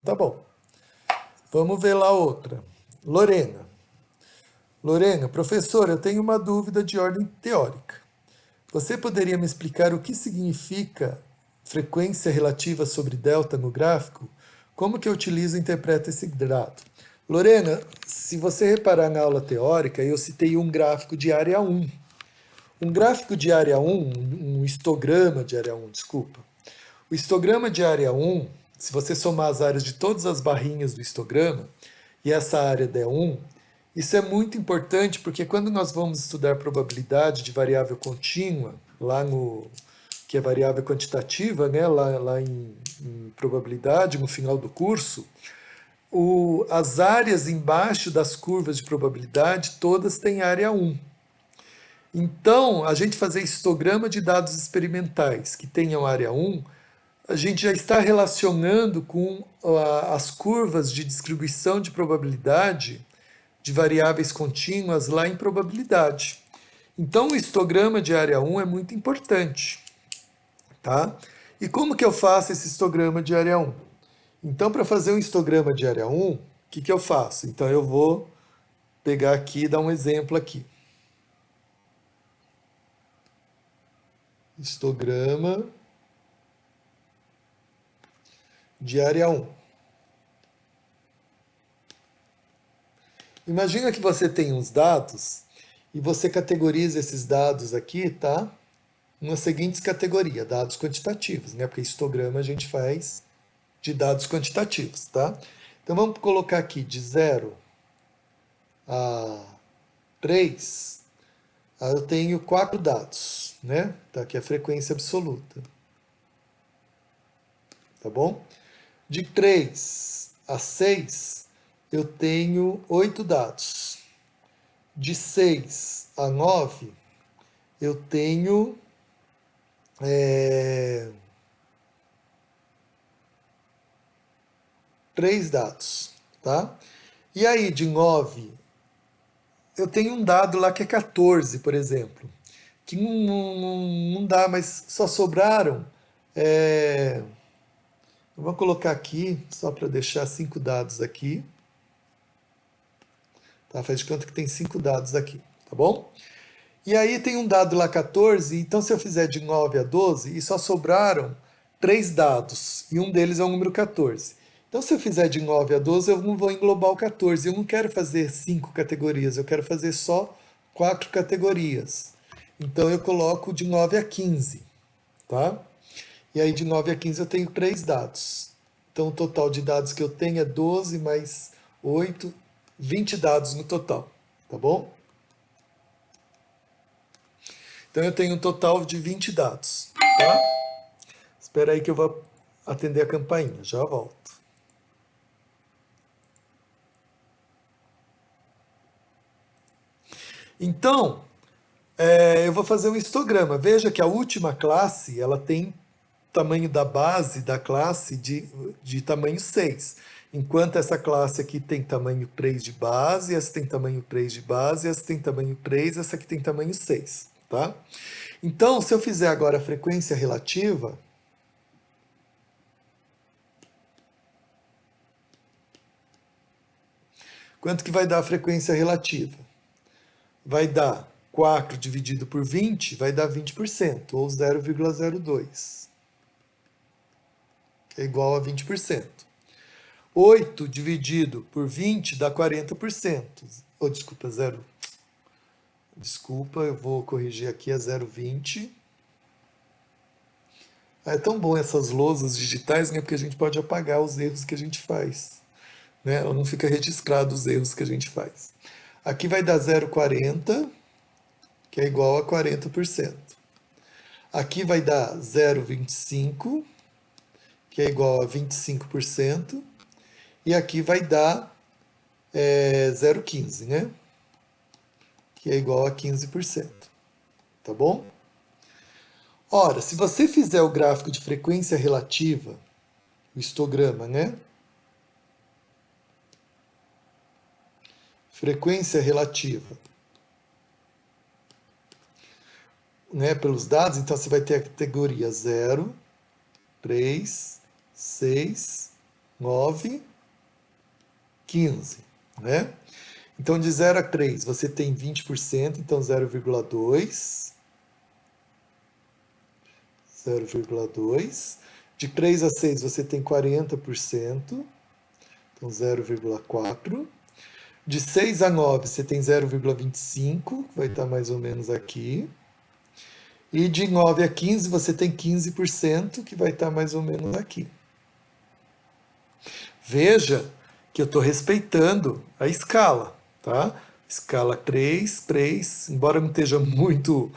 Tá bom. Vamos ver lá outra. Lorena. Lorena, professor, eu tenho uma dúvida de ordem teórica. Você poderia me explicar o que significa frequência relativa sobre delta no gráfico? Como que eu utilizo e interpreto esse dado? Lorena, se você reparar na aula teórica, eu citei um gráfico de área 1. Um gráfico de área 1, um histograma de área 1, desculpa. O histograma de área 1, se você somar as áreas de todas as barrinhas do histograma, e essa área der 1, isso é muito importante porque quando nós vamos estudar probabilidade de variável contínua, lá no que é variável quantitativa, né, lá em probabilidade, no final do curso, as áreas embaixo das curvas de probabilidade todas têm área 1. Então, a gente fazer histograma de dados experimentais que tenham área 1, a gente já está relacionando com as curvas de distribuição de probabilidade de variáveis contínuas lá em probabilidade. Então, o histograma de área 1 é muito importante, tá? E como que eu faço esse histograma de área 1? Então, para fazer um histograma de área 1, o que eu faço? Então, eu vou pegar aqui e dar um exemplo aqui. Histograma de área 1. Imagina que você tem uns dados e você categoriza esses dados aqui, tá? Nas seguintes categorias, dados quantitativos, né? Porque histograma a gente faz de dados quantitativos, tá? Então vamos colocar aqui de 0 a 3, eu tenho 4 dados, né? Tá aqui a frequência absoluta, tá bom? De 3 a 6, eu tenho 8 dados. De 6 a 9, eu tenho 3 dados, tá? E aí, de 9, eu tenho um dado lá que é 14, por exemplo, que não dá, mas só sobraram. Eu vou colocar aqui, só para deixar 5 dados aqui. Tá? Faz de conta que tem 5 dados aqui, tá bom? E aí tem um dado lá 14, então se eu fizer de 9 a 12, e só sobraram 3 dados, e um deles é o número 14. Então se eu fizer de 9 a 12, eu não vou englobar o 14. Eu não quero fazer 5 categorias, eu quero fazer só 4 categorias. Então eu coloco de 9 a 15, tá? E aí de 9 a 15 eu tenho 3 dados. Então o total de dados que eu tenho é 12 mais 8, 20 dados no total, tá bom? Então eu tenho um total de 20 dados, tá? Espera aí que eu vou atender a campainha, já volto. Então, eu vou fazer um histograma. Veja que a última classe, ela tem tamanho da base da classe de tamanho 6. Enquanto essa classe aqui tem tamanho 3 de base, essa tem tamanho 3 de base, essa tem tamanho 3, essa aqui tem tamanho 6, tá? Então, se eu fizer agora a frequência relativa, quanto que vai dar a frequência relativa? Vai dar 4 dividido por 20, vai dar 20%, ou 0,02, que é igual a 20%. 8 dividido por 20 dá 40%. Ou, desculpa, zero. Desculpa, eu vou corrigir aqui, é 0,20. É tão bom essas lousas digitais, né? Porque a gente pode apagar os erros que a gente faz, né? Não fica registrado os erros que a gente faz. Aqui vai dar 0,40, que é igual a 40%. Aqui vai dar 0,25, que é igual a 25%. E aqui vai dar 0,15, né? Que é igual a 15%. Tá bom? Ora, se você fizer o gráfico de frequência relativa, o histograma, né? Frequência relativa, né? Pelos dados, então você vai ter a categoria 0, 3, 6 9, 15, né? Então, de 0 a 3, você tem 20%, então 0,2. 0,2. De 3 a 6, você tem 40%, então 0,4. De 6 a 9, você tem 0,25, vai estar mais ou menos aqui. E de 9 a 15, você tem 15%, que vai estar mais ou menos aqui. Veja que eu estou respeitando a escala, tá? Escala 3, 3, embora não esteja muito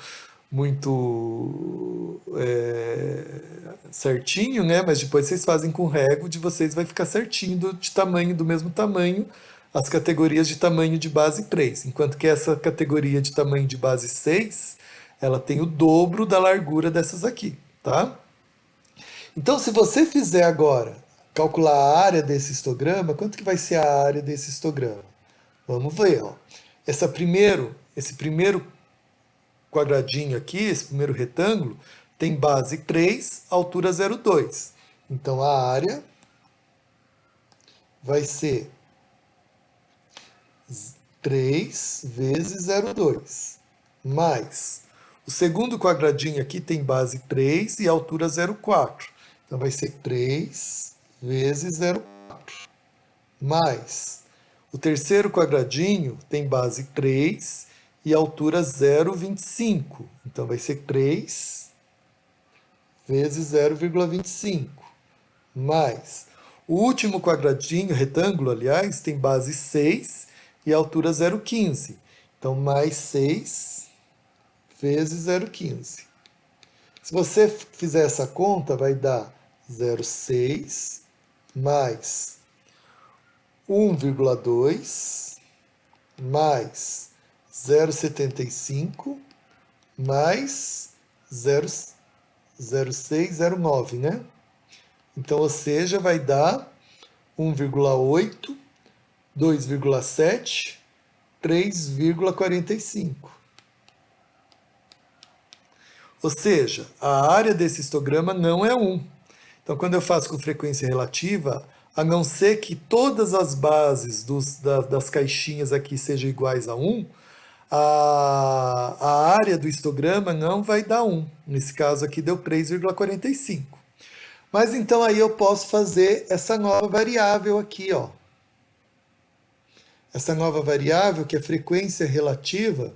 certinho, né? Mas depois vocês fazem com régua, de vocês vai ficar certinho de tamanho, do mesmo tamanho, as categorias de tamanho de base 3. Enquanto que essa categoria de tamanho de base 6, ela tem o dobro da largura dessas aqui, tá? Então, se você fizer agora, calcular a área desse histograma, quanto que vai ser a área desse histograma? Vamos ver, ó. Esse primeiro quadradinho aqui, esse primeiro retângulo, tem base 3, altura 0,2. Então, a área vai ser 3 vezes 0,2, mais o segundo quadradinho aqui tem base 3 e altura 0,4. Então, vai ser 3 vezes 0,4, mais o terceiro quadradinho tem base 3 e altura 0,25. Então, vai ser 3 vezes 0,25, mais o último quadradinho, retângulo, aliás, tem base 6 e altura 0,15. Então, mais 6 vezes 0,15. Se você fizer essa conta, vai dar 0,6 mais 1,2 mais 0,75 mais 0,0609, né? Então, ou seja, vai dar 1,8, 2,7, 3,45. Ou seja, a área desse histograma não é 1. Então, quando eu faço com frequência relativa, a não ser que todas as bases das caixinhas aqui sejam iguais a 1, a área do histograma não vai dar 1. Nesse caso aqui deu 3,45. Mas então aí eu posso fazer essa nova variável aqui, ó. Essa nova variável, que é frequência relativa,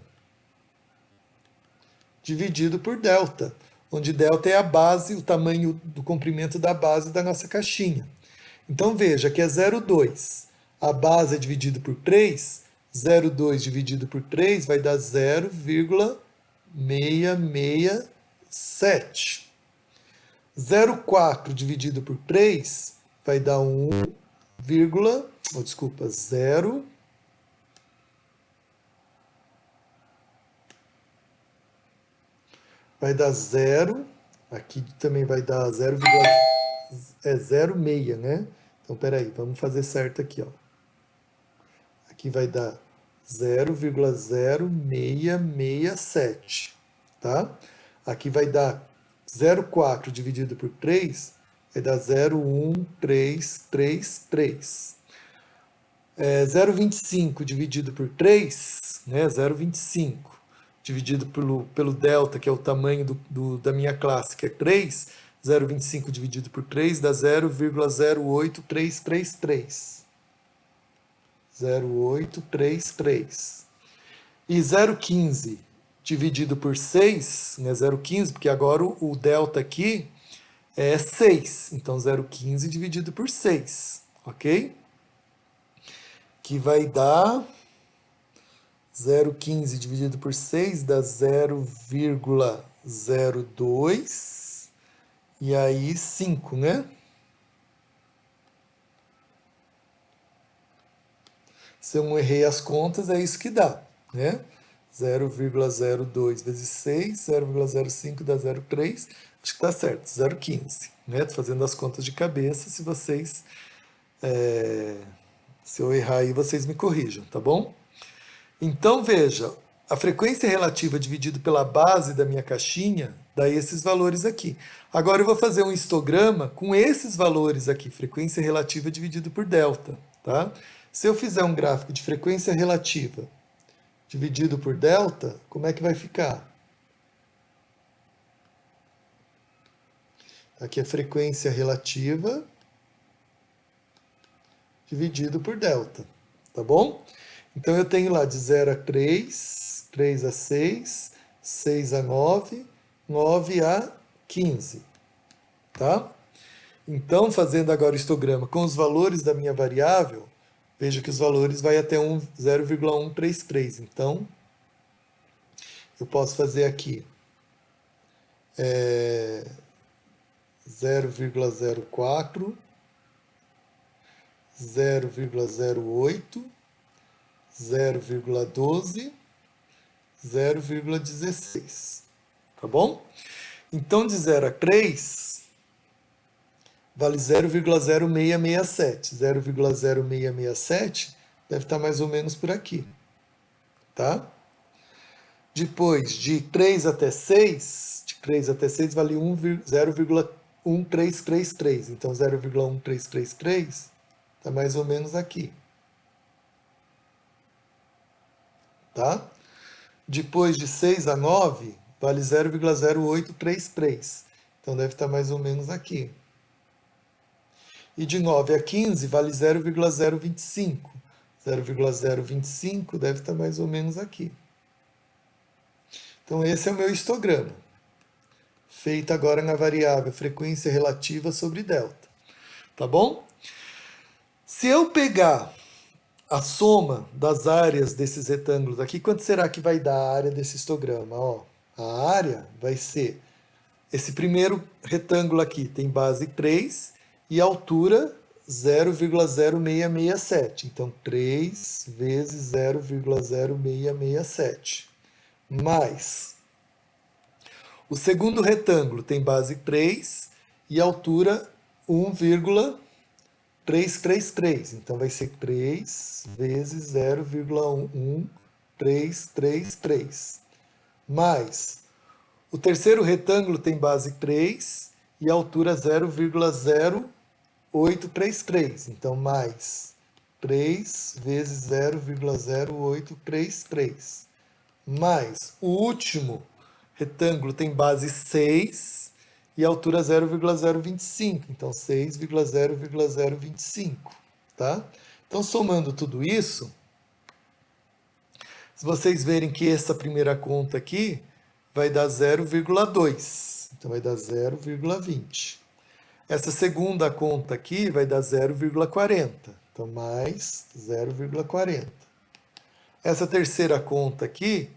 dividido por delta, onde delta é a base, o tamanho do comprimento da base da nossa caixinha. Então veja que é 0,2. A base é dividido por 3, 0,2 dividido por 3 vai dar 0,667. 0,4 dividido por 3 vai dar 0. Vai dar 0. Aqui também vai dar 0,06, né? Então, peraí, vamos fazer certo aqui, ó. Aqui vai dar 0,0667, tá? Aqui vai dar 0,4 dividido por 3, vai dar 0,1333. 0,25 dividido por 3, né? 0,25 dividido pelo delta, que é o tamanho da minha classe, que é 3, 0,25 dividido por 3 dá 0,08333. 0,833. E 0,15 dividido por 6, né, 0,15, porque agora o delta aqui é 6. Então, 0,15 dividido por 6, ok? Que vai dar 0,15 dividido por 6 dá 0,02 e aí 5, né? Se eu não errei as contas, é isso que dá, né? 0,02 vezes 6, 0,05 dá 0,3, acho que está certo, 0,15, né? Estou fazendo as contas de cabeça, se eu errar aí, vocês me corrijam, tá bom? Então, veja, a frequência relativa dividido pela base da minha caixinha, Daí esses valores aqui. Agora eu vou fazer um histograma com esses valores aqui, frequência relativa dividido por delta, tá? Se eu fizer um gráfico de frequência relativa dividido por delta, como é que vai ficar? Aqui é frequência relativa dividido por delta, tá bom? Então eu tenho lá de 0 a 3, 3 a 6, 6 a 9, 9 a 15, tá? Então, fazendo agora o histograma com os valores da minha variável, veja que os valores vai até 0,133. Então, eu posso fazer aqui 0,04, 0,08, 0,12, 0,16. Tá bom? Então, de 0 a 3, vale 0,0667. 0,0667 deve estar mais ou menos por aqui. Tá? Depois, de 3 até 6, de 3 até 6 vale 0,1333. Então, 0,1333 está mais ou menos aqui. Tá? Depois de 6 a 9, vale 0,0833. Então, deve estar mais ou menos aqui. E de 9 a 15, vale 0,025. 0,025 deve estar mais ou menos aqui. Então, esse é o meu histograma, feito agora na variável frequência relativa sobre delta. Tá bom? Se eu pegar a soma das áreas desses retângulos aqui, quanto será que vai dar a área desse histograma? Ó, a área vai ser, esse primeiro retângulo aqui tem base 3 e altura 0,0667. Então, 3 vezes 0,0667. Mais o segundo retângulo tem base 3 e altura 1,333. Então vai ser 3 vezes 0,1333. Mais o terceiro retângulo tem base 3 e altura 0,0833. Então mais 3 vezes 0,0833. Mais o último retângulo tem base 6 e altura 0,025. Então, 6,0,025. Tá? Então, somando tudo isso, se vocês verem que essa primeira conta aqui vai dar 0,2. Então, vai dar 0,20. Essa segunda conta aqui vai dar 0,40. Então, mais 0,40. Essa terceira conta aqui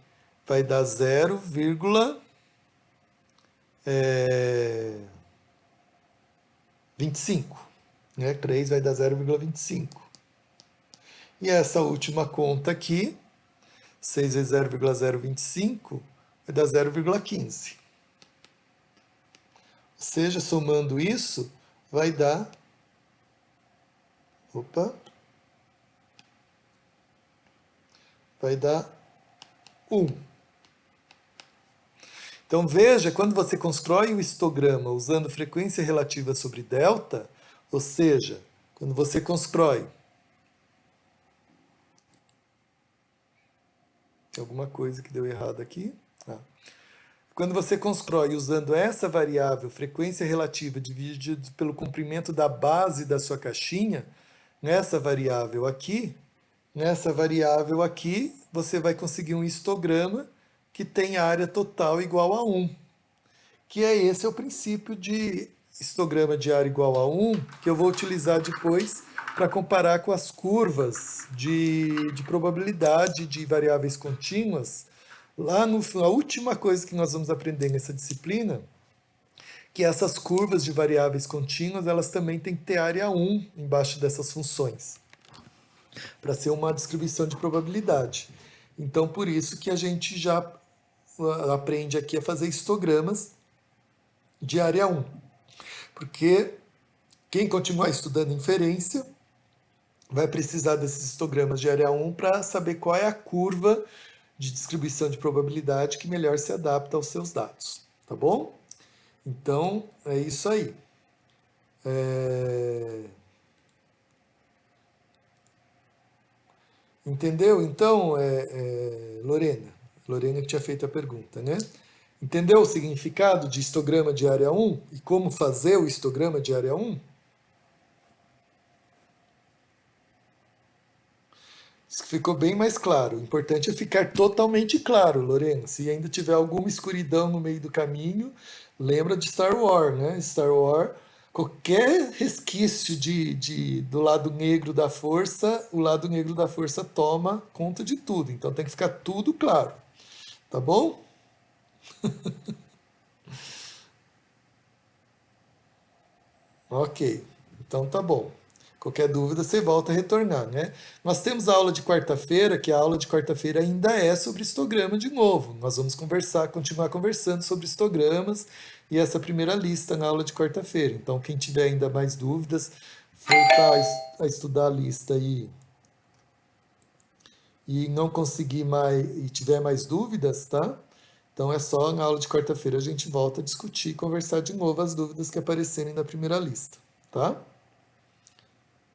vai dar 0,25. Né? 3 vai dar 0,25. E essa última conta aqui, 6 vezes 0,025, vai dar 0,15. Ou seja, somando isso, vai dar... vai dar 1. Então veja, quando você constrói o histograma usando frequência relativa sobre delta, ou seja, quando você constrói... Tem alguma coisa que deu errado aqui? Quando você constrói usando essa variável, frequência relativa dividida pelo comprimento da base da sua caixinha, nessa variável aqui, você vai conseguir um histograma que tem área total igual a 1. Que esse é o princípio de histograma de área igual a 1, que eu vou utilizar depois para comparar com as curvas de probabilidade de variáveis contínuas, lá na última coisa que nós vamos aprender nessa disciplina, que essas curvas de variáveis contínuas, elas também têm que ter área 1 embaixo dessas funções, para ser uma distribuição de probabilidade. Então, por isso que a gente já aprende aqui a fazer histogramas de área 1. Porque quem continuar estudando inferência vai precisar desses histogramas de área 1 para saber qual é a curva de distribuição de probabilidade que melhor se adapta aos seus dados. tá bom? Então, é isso aí. É, Entendeu? Então, Lorena, Lorena que tinha feito a pergunta, né? Entendeu o significado de histograma de área um e como fazer o histograma de área um? Isso ficou bem mais claro. O importante é ficar totalmente claro, Lorena. Se ainda tiver alguma escuridão no meio do caminho, lembra de Star Wars, né? Star Wars, qualquer resquício do lado negro da força, o lado negro da força toma conta de tudo. Então tem que ficar tudo claro, tá bom? Ok, então tá bom. Qualquer dúvida você volta a retornar, né? Nós temos a aula de quarta-feira, que a aula de quarta-feira ainda é sobre histograma de novo. Nós vamos conversar, continuar conversando sobre histogramas e essa primeira lista na aula de quarta-feira. Então, quem tiver ainda mais dúvidas, voltar a estudar a lista e não conseguir mais e tiver mais dúvidas, tá? Então é só na aula de quarta-feira a gente volta a discutir, conversar de novo as dúvidas que aparecerem na primeira lista, tá?